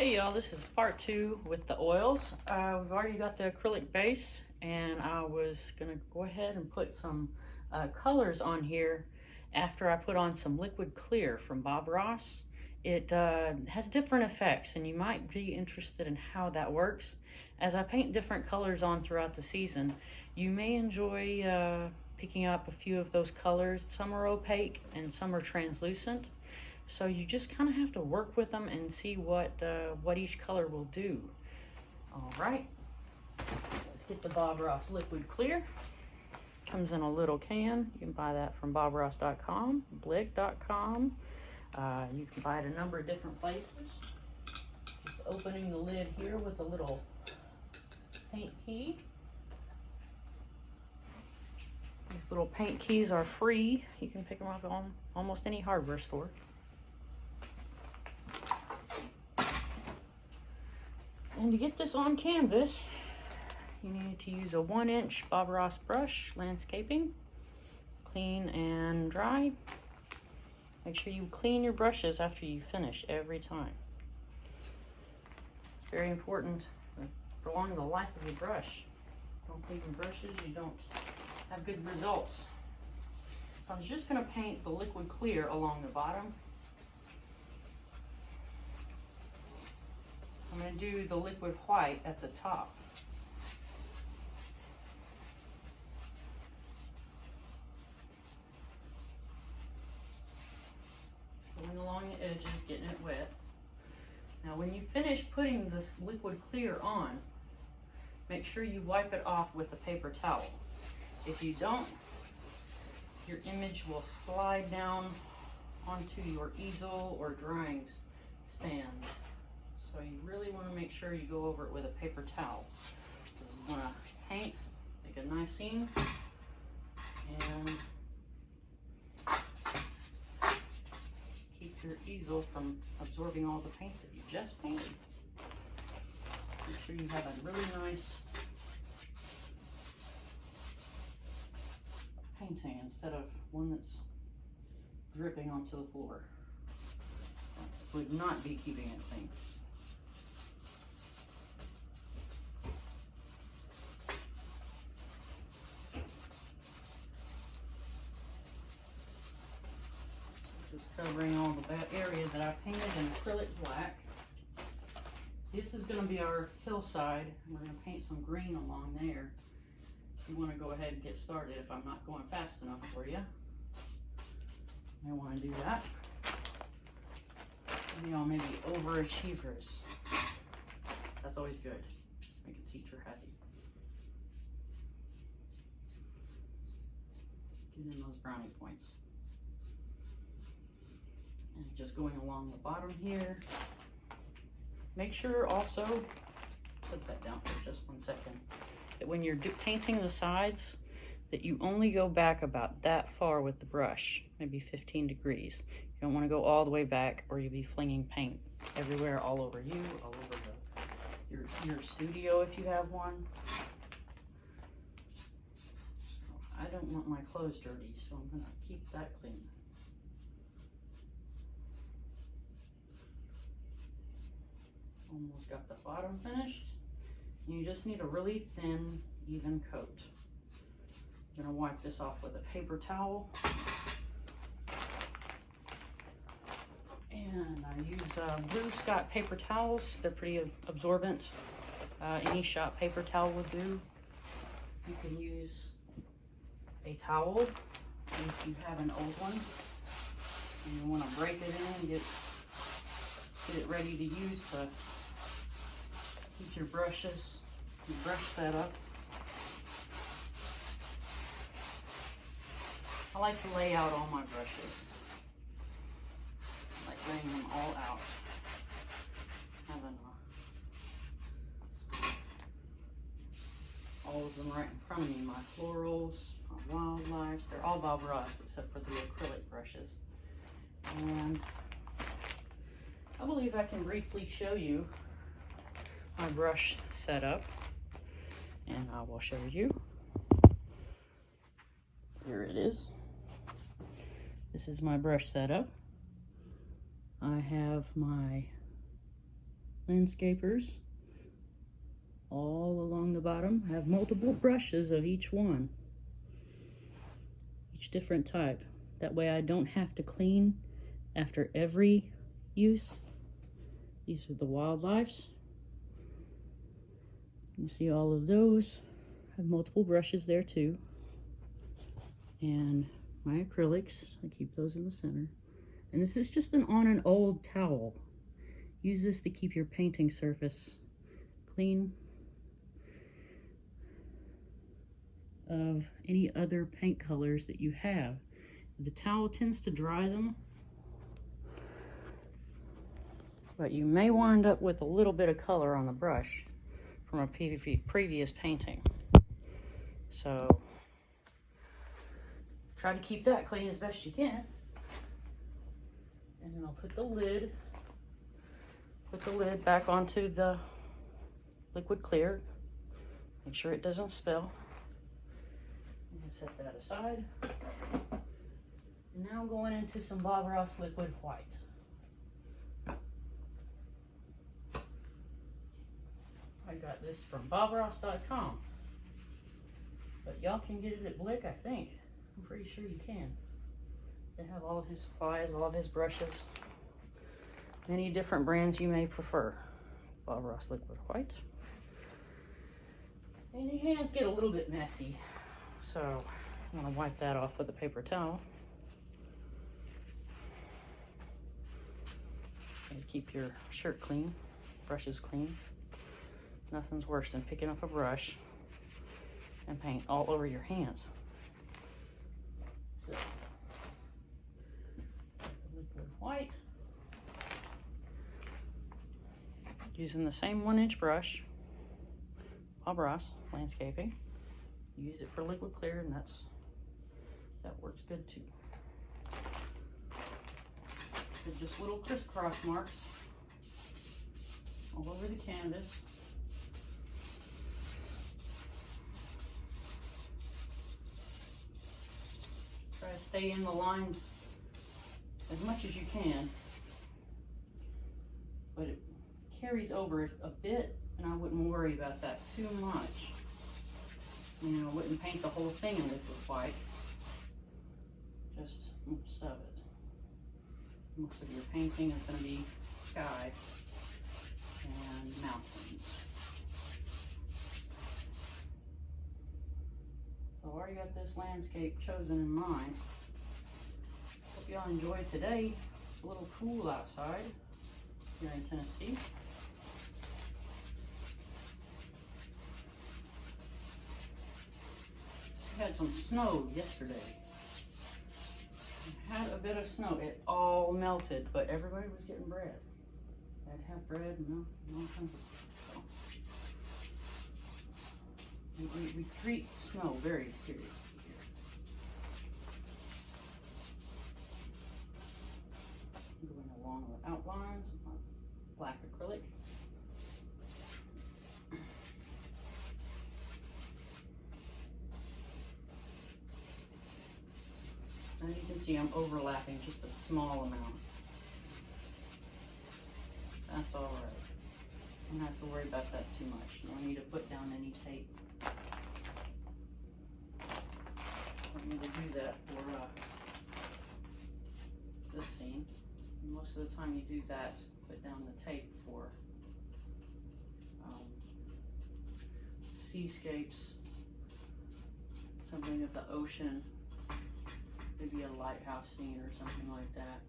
Hey y'all, this is part 2 with the oils. We've already got the acrylic base, and I was gonna go ahead and put some colors on here after I put on some liquid clear from Bob Ross. It has different effects, and you might be interested in how that works. As I paint different colors on throughout the season, you may enjoy picking up a few of those colors. Some are opaque and some are translucent. So you just kind of have to work with them and see what each color will do. All right, let's get the Bob Ross Liquid Clear. Comes in a little can. You can buy that from bobross.com, blick.com. You can buy it a number of different places. Just opening the lid here with a little paint key. These little paint keys are free. You can pick them up on almost any hardware store. And to get this on canvas, you need to use a 1-inch Bob Ross brush, landscaping, clean and dry. Make sure you clean your brushes after you finish every time. It's very important to prolong the life of your brush. Don't clean your brushes, you don't have good results. So I was just going to paint the liquid clear along the bottom. I'm going to do the liquid white at the top. Going along the edges, getting it wet. Now when you finish putting this liquid clear on, make sure you wipe it off with a paper towel. If you don't, your image will slide down onto your easel or drying stand. So you really want to make sure you go over it with a paper towel. You want to paint, make a nice seam, and keep your easel from absorbing all the paint that you just painted. Make sure you have a really nice painting instead of one that's dripping onto the floor. That would not be keeping it clean. Just covering all the area that I painted in acrylic black. This is going to be our hillside. We're going to paint some green along there. If you want to go ahead and get started, if I'm not going fast enough for you, you may want to do that. You know, maybe overachievers. That's always good. Make a teacher happy. Get in those brownie points. And just going along the bottom here. Make sure also, set that down for just 1 second, that when you're painting the sides, that you only go back about that far with the brush, maybe 15 degrees. You don't want to go all the way back or you'll be flinging paint everywhere, all over you, all over your studio if you have one. So I don't want my clothes dirty, so I'm going to keep that clean. Almost got the bottom finished. You just need a really thin, even coat. I'm going to wipe this off with a paper towel. And I use Blue Scott paper towels. They're pretty absorbent. Any shop paper towel will do. You can use a towel if you have an old one and you want to break it in and get it ready to use to keep your brush set up. I like to lay out all my brushes. I like laying them all out. Having all of them right in front of me. My florals, my wildlives, they're all Bob Ross except for the acrylic brushes. And I believe I can briefly show you my brush setup, and I will show you. Here it is. This is my brush setup. I have my landscapers all along the bottom have multiple brushes of each one, each different type. That way I don't have to clean after every use. These are the wildlifes. You see all of those have multiple brushes there too. And my acrylics, I keep those in the center. And this is just on an old towel. Use this to keep your painting surface clean of any other paint colors that you have. The towel tends to dry them, but you may wind up with a little bit of color on the brush from a previous painting. So try to keep that clean as best you can. And then I'll put the lid back onto the liquid clear. Make sure it doesn't spill. Set that aside. And now going into some Bob Ross liquid white. I got this from bobross.com, but y'all can get it at Blick, I think. I'm pretty sure you can. They have all of his supplies, all of his brushes, many different brands you may prefer. Bob Ross liquid white. And your hands get a little bit messy, so I'm gonna wipe that off with a paper towel. And keep your shirt clean, brushes clean. Nothing's worse than picking up a brush and paint all over your hands. So, liquid white. Using the same 1-inch brush, Bob Ross Landscaping. Use it for liquid clear, and that works good too. They're just little crisscross marks all over the canvas. Try to stay in the lines as much as you can, but it carries over a bit, and I wouldn't worry about that too much. You know, I wouldn't paint the whole thing in liquid white, just most of it. Most of your painting is going to be sky and mountains. So I already got this landscape chosen in mind. Hope y'all enjoyed today. It's a little cool outside here in Tennessee. We had some snow yesterday. We had a bit of snow. It all melted, but everybody was getting bread. They had to have bread and milk and all kinds of stuff. So we treat snow very seriously here. Going along with outlines on black acrylic. As you can see, I'm overlapping just a small amount. That's all right. You don't have to worry about that too much. You don't need to put down any tape. Don't need to do that for this scene. Most of the time you do that, put down the tape for seascapes, something of the ocean, maybe a lighthouse scene or something like that.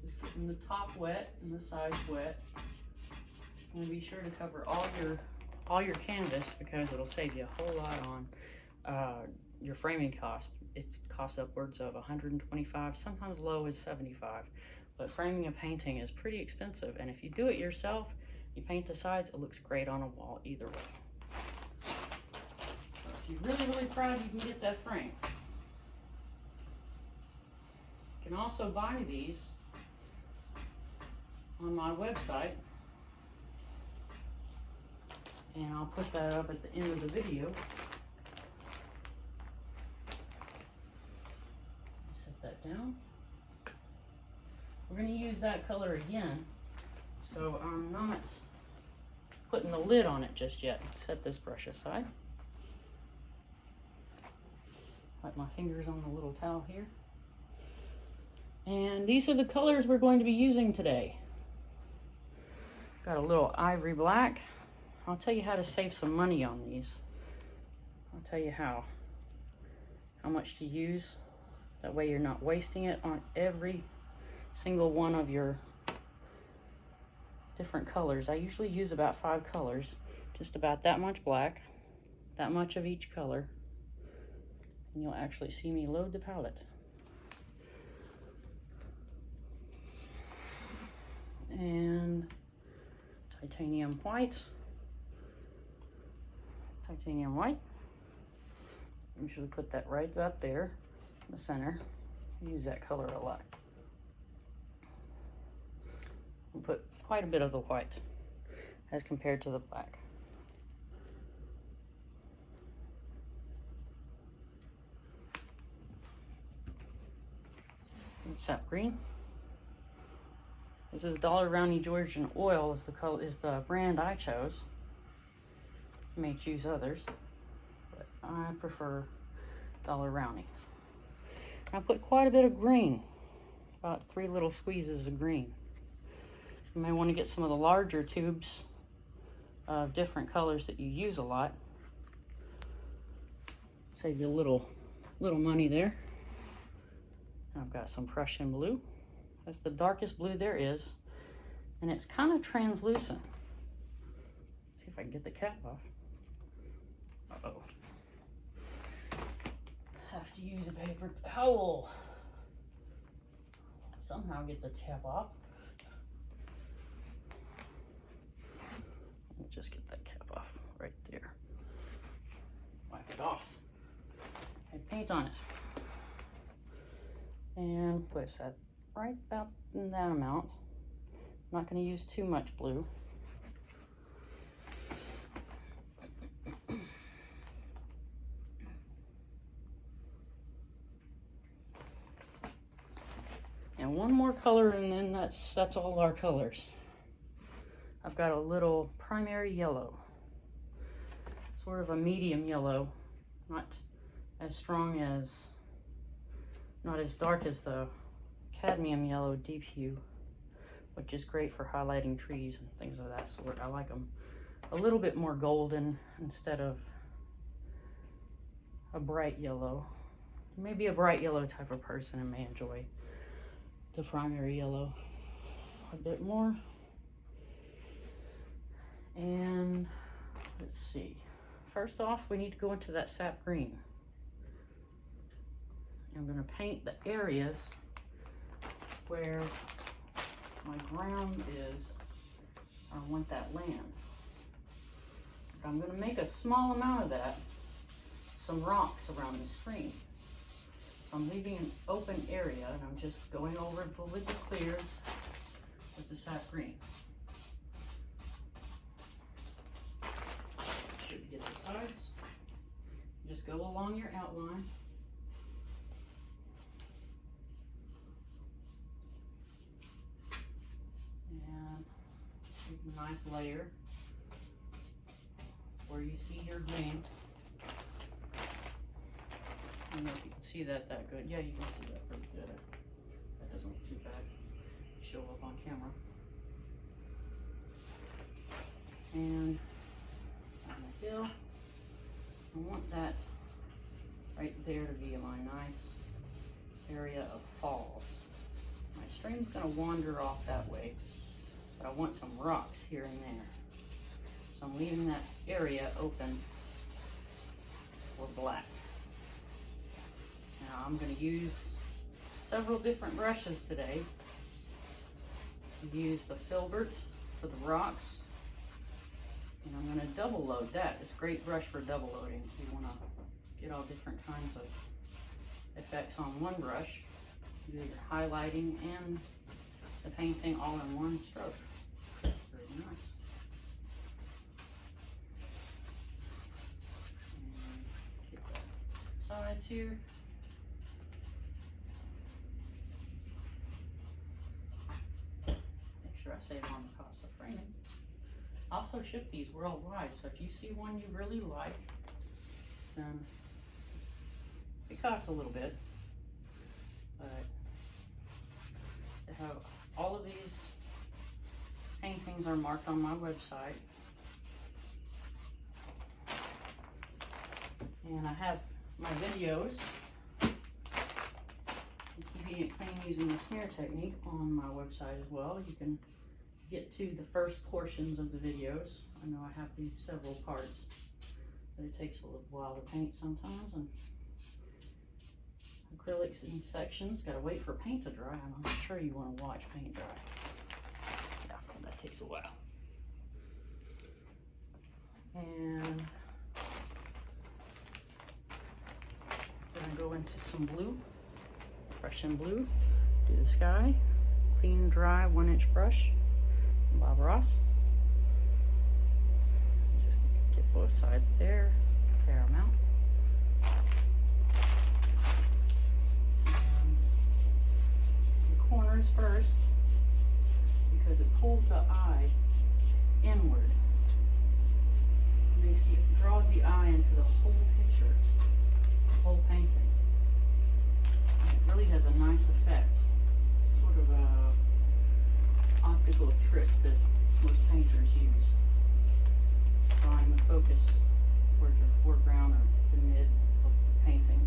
Just getting the top wet and the sides wet. And be sure to cover all your canvas, because it'll save you a whole lot on your framing cost. It costs upwards of $125, sometimes low as $75. But framing a painting is pretty expensive, and if you do it yourself, you paint the sides, it looks great on a wall either way. So if you're really, really proud, you can get that frame. You can also buy these on my website, and I'll put that up at the end of the video. Set that down. We're going to use that color again So I'm not putting the lid on it just yet. Set this brush aside. Wipe my fingers on the little towel here. And these are the colors we're going to be using today. Got a little ivory black. I'll tell you how to save some money on these. I'll tell you how much to use. That way you're not wasting it on every single one of your different colors. I usually use about 5 colors, just about that much black, that much of each color, and you'll actually see me load the palette. And titanium white. Titanium white. Usually put that right about there in the center. I use that color a lot. And put quite a bit of the white as compared to the black. And sap green. This is Dollar Rowney Georgian Oil is the brand I chose. You may choose others, but I prefer Dollar Rowney. I put quite a bit of green, about 3 little squeezes of green. You may want to get some of the larger tubes of different colors that you use a lot. Save you a little money there. I've got some Prussian blue. That's the darkest blue there is, and it's kind of translucent. Let's see if I can get the cap off. Uh-oh. Have to use a paper towel. Somehow get the cap off. Let me just get that cap off right there. Wipe it off. And paint on it. And place that right about in that amount. I'm not going to use too much blue. And one more color, and then that's all our colors. I've got a little primary yellow, sort of a medium yellow, not as strong as, not as dark as the cadmium yellow deep hue, which is great for highlighting trees and things of that sort. I like them a little bit more golden instead of a bright yellow. Maybe a bright yellow type of person and may enjoy the primary yellow a bit more. And let's see. First off, we need to go into that sap green. I'm going to paint the areas where my ground is, I want that land. I'm going to make a small amount of that, some rocks around the stream. So I'm leaving an open area, and I'm just going over the liquid clear with the sap green. Should get the sides. Just go along your outline. And make a nice layer where you see your green. I don't know if you can see that good. Yeah, you can see that pretty good. That doesn't look too bad. Show up on camera. And on the hill, I want that right there to be my nice area of falls. My stream's going to wander off that way, but I want some rocks here and there. So I'm leaving that area open for black. Now I'm going to use several different brushes today. Use the filbert for the rocks, and I'm going to double load that. It's a great brush for double loading. If you want to get all different kinds of effects on one brush, do your highlighting and the painting all in one stroke. Very nice. And get the sides here. Make sure I save on the cost of framing. I also ship these worldwide, so if you see one you really like, then it costs a little bit, but they have all of these paintings are marked on my website, and I have my videos, keeping it clean using the smear technique, on my website as well. You can get to the first portions of the videos. I know I have these several parts, but it takes a little while to paint sometimes, and acrylics in sections, gotta wait for paint to dry. I'm not sure you want to watch paint dry. Yeah, that takes a while. And gonna go into some blue, Prussian blue, do the sky, clean, dry, 1-inch brush, Bob Ross. Just get both sides there, a fair amount. Corners first, because it pulls the eye inward, draws the eye into the whole picture, the whole painting. And it really has a nice effect. It's sort of a optical trick that most painters use, drawing the focus towards your foreground or the mid of the painting.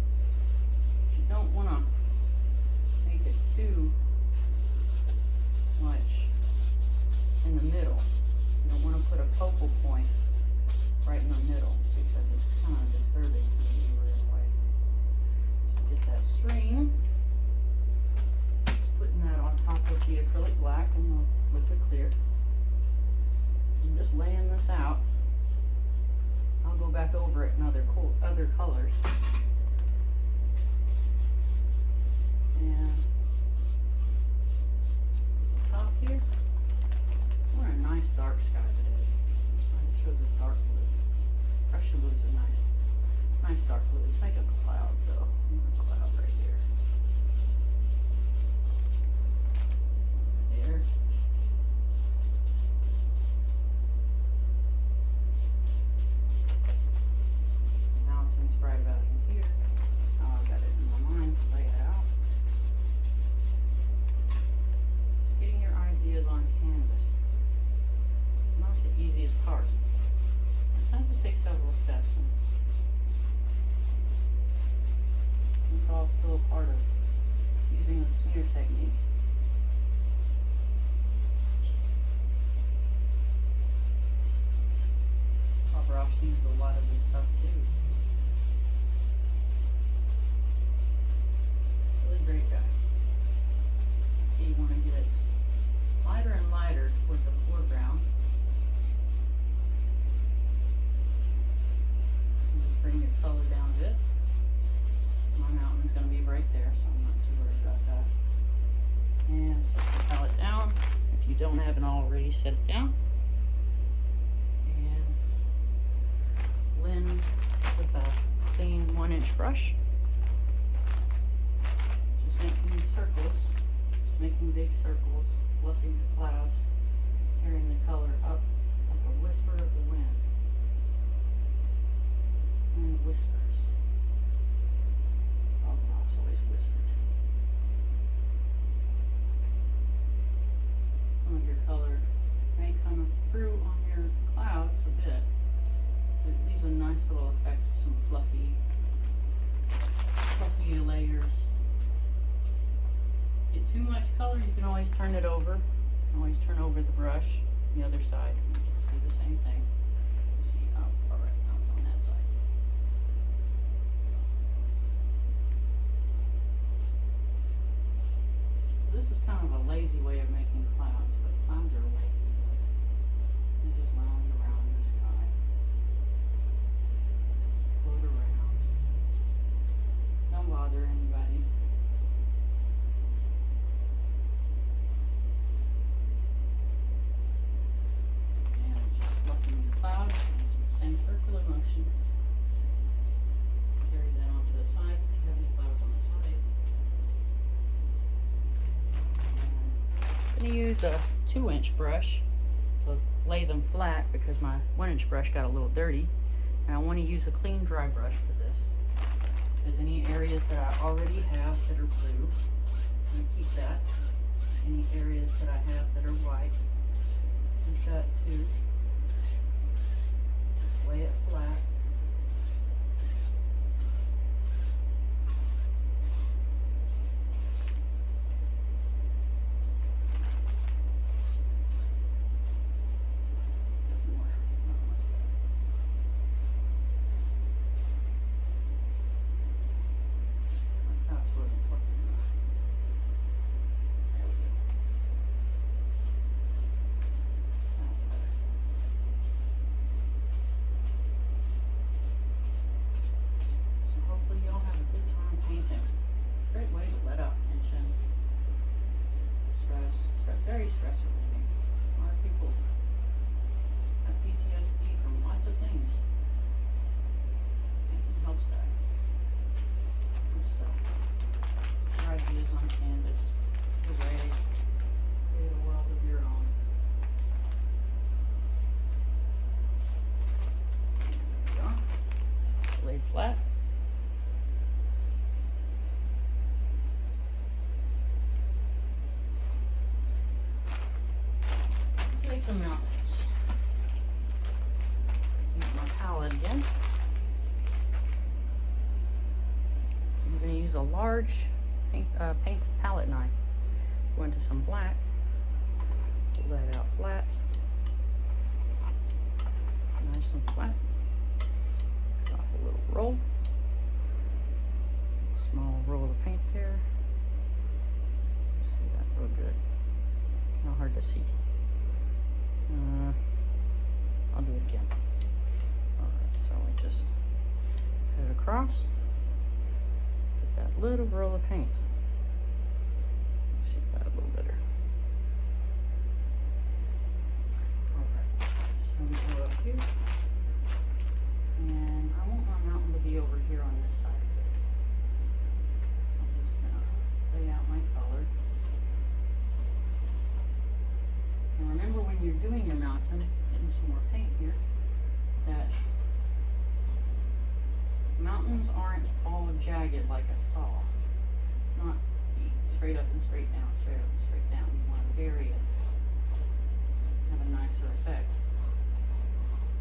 But you don't want to make it too much in the middle. You don't want to put a focal point right in the middle, because it's kind of disturbing to the viewer in a way. So get that stream, just putting that on top of the acrylic black and the liquid clear. I'm just laying this out. I'll go back over it in other colors. And top here, I want a nice dark sky today. I chose a dark blue. Prussian blue is a nice dark blue. Let's make a cloud though. I want a cloud right here. There. Mountains right about in here. Now I've got it in my mind to lay it out. Just getting your ideas on canvas. It's not the easiest part. Sometimes it takes several steps, and it's all still a part of using the smear technique. Bob Ross used a lot of this stuff too. Really great guy. So you want to get it lighter and lighter toward the foreground. And just bring your color down a bit. My mountain's going to be right there, so I'm not too worried about that. And set the palette down. If you don't have it already, set it down. And blend with a clean 1-inch brush. Just making circles. Just making big circles, fluffing the clouds, carrying the color up like a whisper of the wind. And whispers. Bob Ross always whispered. Some of your color may come through on your clouds a bit. It leaves a nice little effect of some fluffy layers. Get too much color, you can always turn it over. You can always turn over the brush, the other side, and just do the same thing. See, oh, alright, now it's on that side. This is kind of a lazy way of making clouds, but clouds are lazy. They just lounge around in the sky. Float around. Don't bother anybody. And just fluffing the clouds using the same circular motion. Carry that onto the sides if you have any clouds on the side. I'm going to use a 2-inch brush to lay them flat because my 1-inch brush got a little dirty. And I want to use a clean dry brush for this. If there's any areas that I already have that are blue, I'm going to keep that. Any areas that I have that are white, I've got to just lay it flat. Stress relieving. A lot of people have PTSD from lots of things. Painting helps that. So, your ideas on canvas, the way, create a world of your own. There we go. Laid flat. Some mountains. Use my palette again. I'm going to use a large paint palette knife. Go into some black. Pull that out flat. Nice and flat. Cut off a little roll. Small roll of paint there. See that real good. Kind of hard to see. I'll do it again. Alright, so I just cut it across. Get that little roll of paint. See that a little better. Alright, so we go up here. And I want my mountain to be over here on this side of it. So I'm just gonna lay out my color. And remember when you're doing your mountain, getting some more paint here, that mountains aren't all jagged like a saw. It's not straight up and straight down, straight up and straight down. You want to vary it, have a nicer effect.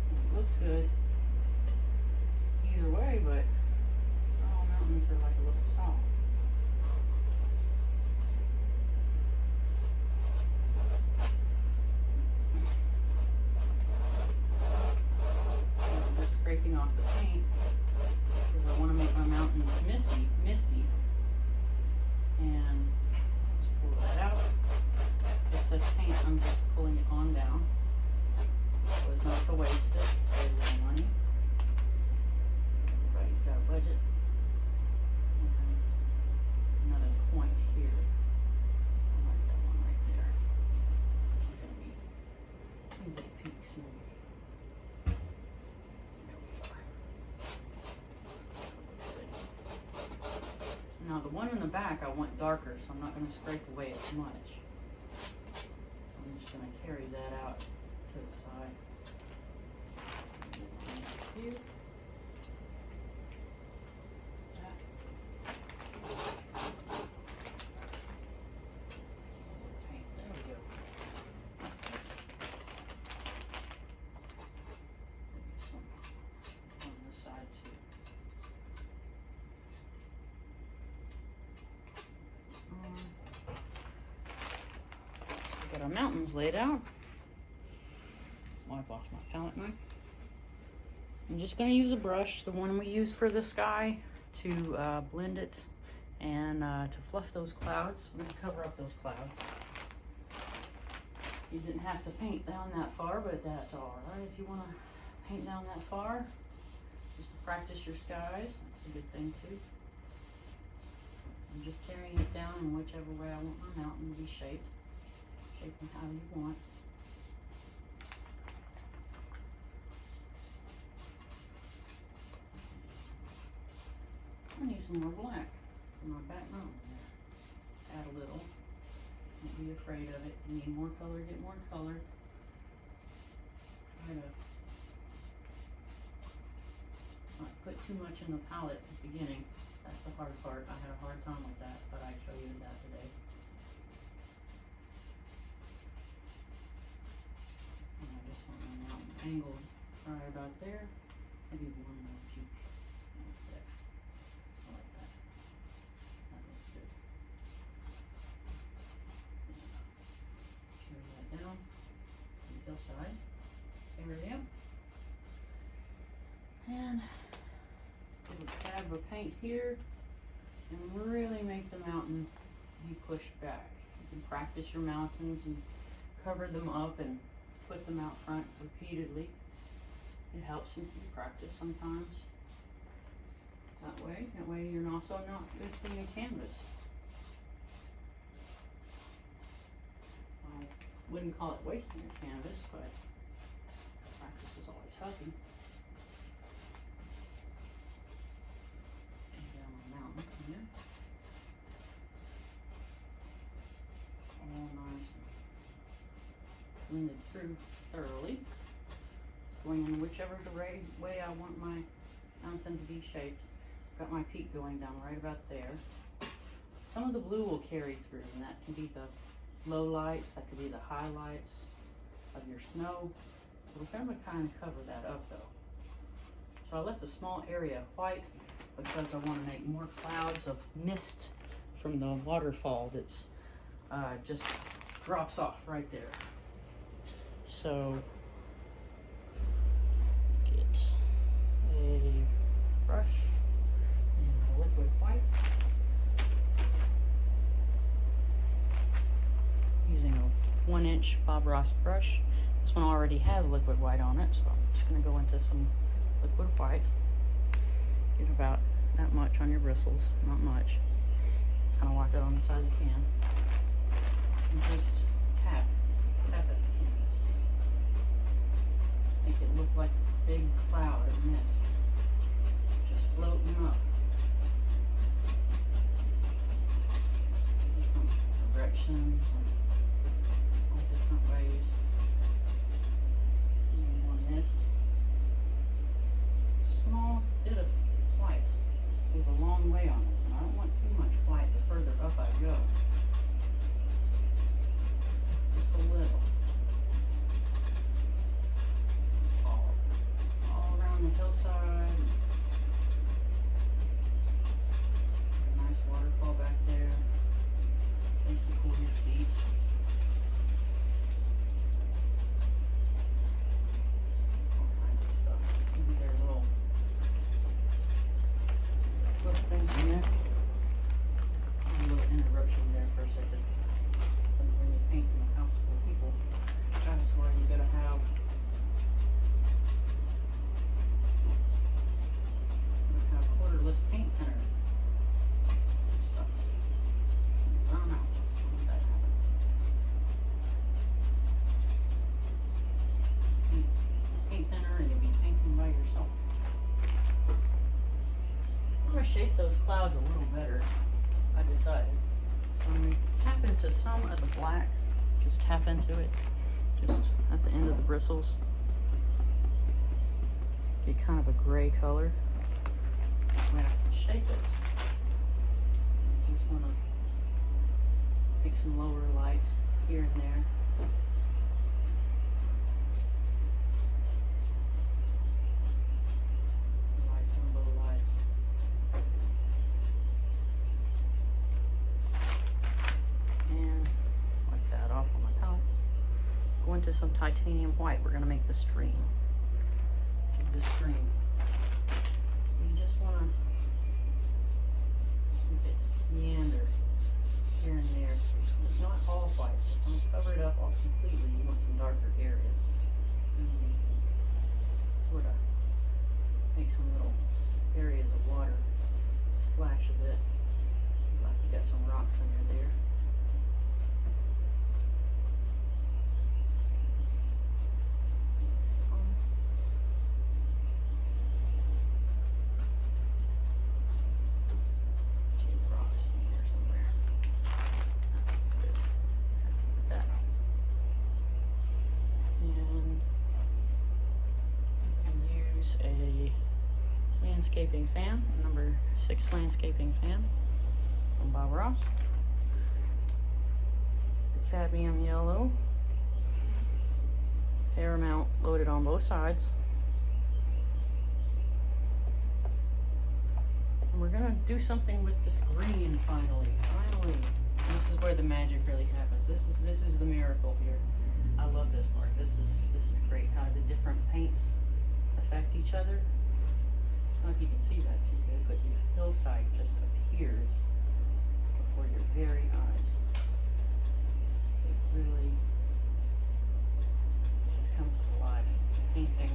And it looks good either way, but not all mountains are like a little saw. Scraping off the paint because I want to make my mountains misty, and just pull that out. It says paint, I'm just pulling it on down so as not to waste it, save a little money. Everybody's got a budget. And another point here. I like that one right there. It's going to be a little peaks maybe. Now the one in the back I want darker, so I'm not going to scrape away as much. I'm just going to carry that out to the side. Here. That. There we go. Some on this side too. Got our mountains laid out. Wipe off my palette knife. I'm just going to use a brush, the one we use for the sky, to blend it and to fluff those clouds. I'm going to cover up those clouds. You didn't have to paint down that far, but that's alright if you want to paint down that far. Just to practice your skies. That's a good thing too. I'm just carrying it down in whichever way I want my mountain to be shaped. Shape them how you want. I need some more black for my back mountain there. Add a little. And be afraid of it. You need more color, get more color. Try to not put too much in the palette at the beginning. That's the hard part. I had a hard time with that, but I show you that today. And I just want my mountain angled right about there. Maybe one more peak right there. I like that. That looks good. Carry that down to the hillside area. And give a dab of paint here and really make the mountain be pushed back. You can practice your mountains and cover them up and put them out front repeatedly. It helps you practice sometimes. That way you're also not wasting a canvas. I wouldn't call it wasting a canvas, but practice is always healthy. Down the mountain here. All nice and blended through thoroughly. It's going in whichever way I want my mountain to be shaped. Got my peak going down right about there. Some of the blue will carry through, and that can be the low lights, that could be the highlights of your snow. So we're going to kind of cover that up though. So I left a small area white because I want to make more clouds of mist from the waterfall that's just drops off right there. So get a brush and a liquid white. Using a 1-inch Bob Ross brush. This one already has liquid white on it, so I'm just going to go into some liquid white. Get about that much on your bristles, not much. Kind of wipe it on the side of the can. And just tap at the canvas. Make it look like this big cloud of mist. Just floating up. Different directions and all different ways. And more mist. Just a small bit of white goes a long way on this, and I don't want too much white the further up I go. Just a little. All around the hillside. A nice waterfall back there. Place to cool your feet. All kinds of stuff. Maybe there are little things in there. A little interruption there for a second. When you paint in a house full of people, that's where you gotta have colorless paint thinner stuff. Brown out. Don't let that happen. Paint thinner and you'll be painting by yourself. I'm going to shape those clouds a little better, I decided. So I'm going to tap into some of the black, just tap into it, just at the end of the bristles. Get kind of a gray color. When I can shape it, I just want to make some lower lights here and there. Lights and low lights. And wipe that off on my palette. Go into some titanium white. We're going to make the stream. The stream. You just want to keep it meander here and there. It's not all white. Don't cover it up all completely. You want some darker areas. And then you can sort of make some little areas of water splash a bit. Like you got some rocks under there. landscaping fan, number 6 landscaping fan from Bob Ross. The cadmium yellow air mount loaded on both sides. And we're gonna do something with this green finally. This is where the magic really happens. This is the miracle here. I love this part. This is great. How the different paints affect each other. I don't know if you can see that too good, but the hillside just appears before your very eyes. It really just comes to life. Painting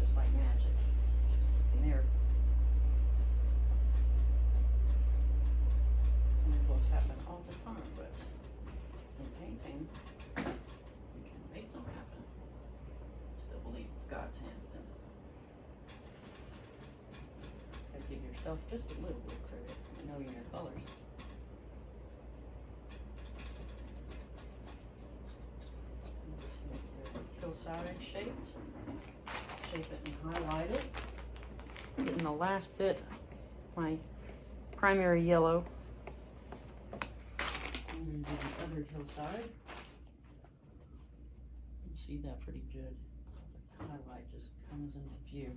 just like magic. Just like a miracle. Miracles happen all the time, but in painting, you can make them happen. Still believe God's hand in it. You give yourself just a little bit of credit, knowing your colors. Just make the hillside shaped. Shape it and highlight it. Getting the last bit, my primary yellow. And do the other hillside. You see that pretty good. The highlight just comes into view.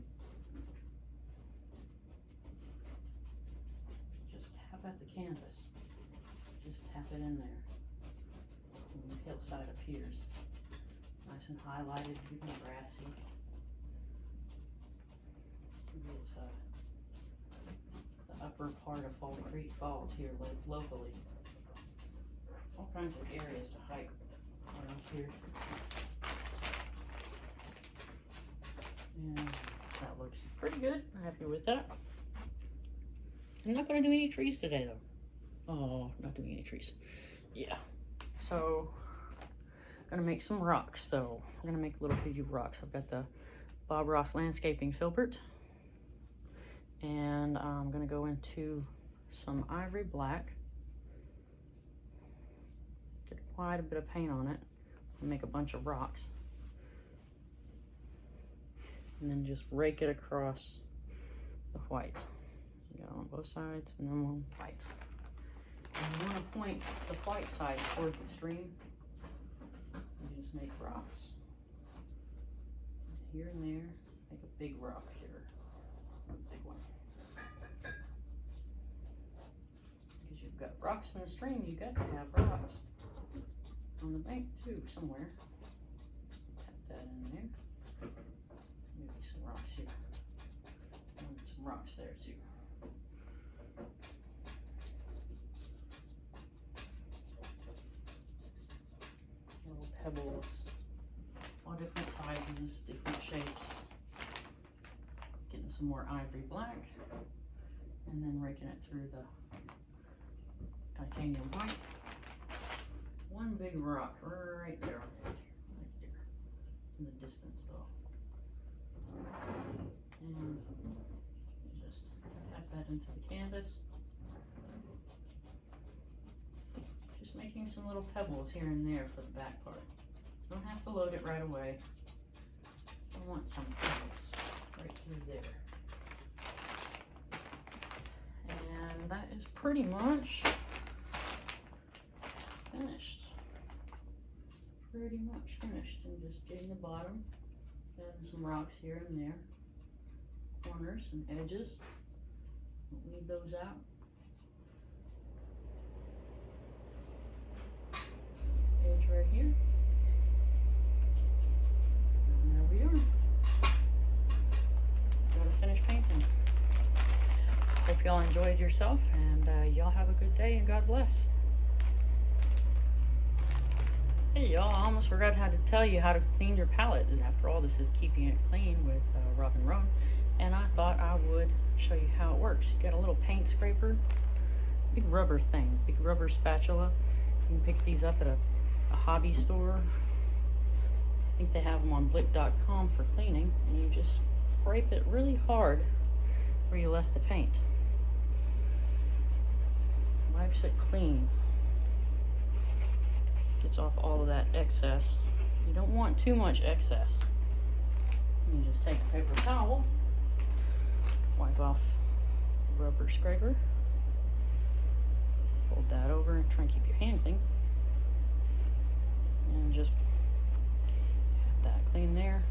Just tap at the canvas. Just tap it in there. And the hillside appears. Nice and highlighted, even grassy. Maybe it's the upper part of Fall Creek Falls here locally. All kinds of areas to hike around here. And that looks pretty good. I'm happy with that. I'm not going to do any trees today though. Oh, not doing any trees. Yeah. So, I'm going to make some rocks though. I'm going to make little baby rocks. I've got the Bob Ross landscaping filbert. And I'm going to go into some ivory black. Get quite a bit of paint on it and make a bunch of rocks. And then just rake it across the white. You go on both sides and then one white. And you want to point the white side toward the stream. You just make rocks. Here and there, make a big rock here. A big one. Because you've got rocks in the stream, you got to have rocks on the bank too, somewhere. Tap that in there. Maybe some rocks here. And some rocks there too. Little pebbles, all different sizes, different shapes. Getting some more ivory black, and then raking it through the titanium white. One big rock right there on the edge, right there. It's in the distance though. And just tap that into the canvas. Just making some little pebbles here and there for the back part. Don't have to load it right away. I want some pebbles right through there. And that is pretty much finished. Pretty much finished. And just getting the bottom, adding some rocks here and there, corners and edges. Don't leave those out. Edge right here. And there we are. Gotta finish painting. Hope y'all enjoyed yourself, and y'all have a good day, and God bless. Hey y'all, I almost forgot how to tell you how to clean your palette. After all, this is keeping it clean with Robin Roan, and I thought I would show you how it works. You get a little paint scraper, big rubber thing, big rubber spatula. You can pick these up at a hobby store. I think they have them on blick.com for cleaning, and you just scrape it really hard where you left the paint. Wipes it clean. Gets off all of that excess. You don't want too much excess. You just take a paper towel, wipe off the rubber scraper, fold that over and try and keep your hand clean, and just have that clean there.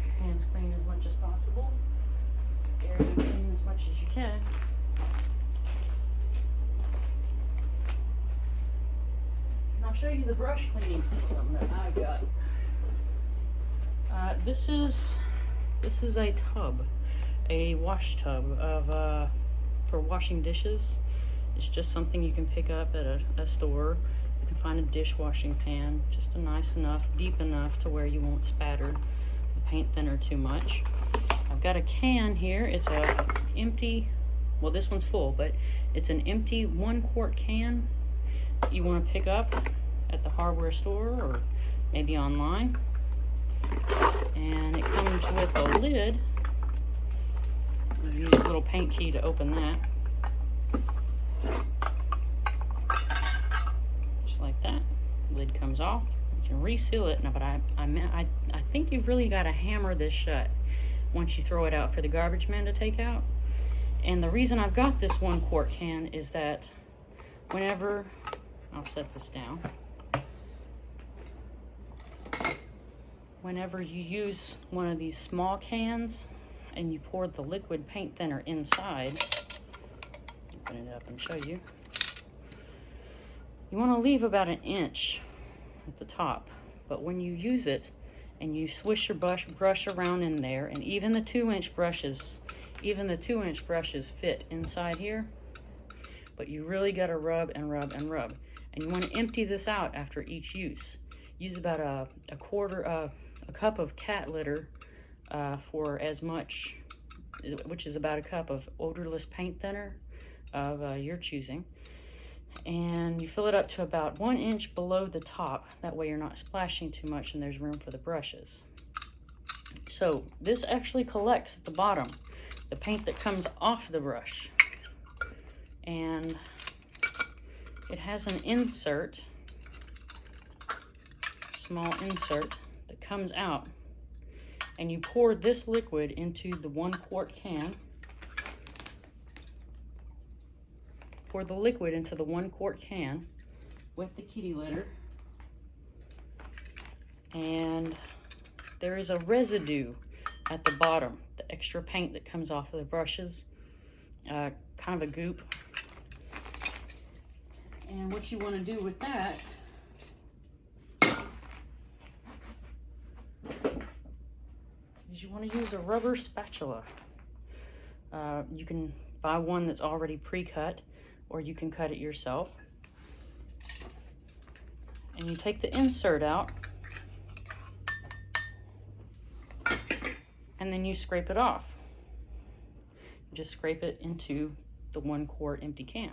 Keep your hands clean as much as possible. Area clean as much as you can. And I'll show you the brush cleaning system that I got. This is a tub, a wash tub of for washing dishes. It's just something you can pick up at a store. You can find a dishwashing pan, just a nice enough, deep enough to where you won't spatter the paint thinner too much. I've got a can here. It's a empty, well, this one's full, but it's an empty 1 quart can you want to pick up at the hardware store or maybe online. And it comes with a lid. You use a little paint key to open that. Just like that. Lid comes off. You can reseal it. No, but I think you've really got to hammer this shut once you throw it out for the garbage man to take out. And the reason I've got this 1 quart can is that whenever, I'll set this down. Whenever you use one of these small cans and you pour the liquid paint thinner inside, open it up and show you, you want to leave about 1 inch at the top. But when you use it and you swish your brush around in there, and even the 2-inch brushes, fit inside here, but you really got to rub and rub and rub. And you want to empty this out after each use. Use about a cup of cat litter for as much, which is about a cup of odorless paint thinner of your choosing. And you fill it up to about 1 inch below the top. That way you're not splashing too much and there's room for the brushes. So this actually collects at the bottom, the paint that comes off the brush. And it has an insert, small insert, that comes out. And you pour this liquid into the 1 quart can. Pour the liquid into the 1 quart can with the kitty litter. And there is a residue at the bottom, the extra paint that comes off of the brushes, kind of a goop. And what you want to do with that is you want to use a rubber spatula. You can buy one that's already pre-cut, or you can cut it yourself. And you take the insert out, and then you scrape it off. You just scrape it into the 1 quart empty can.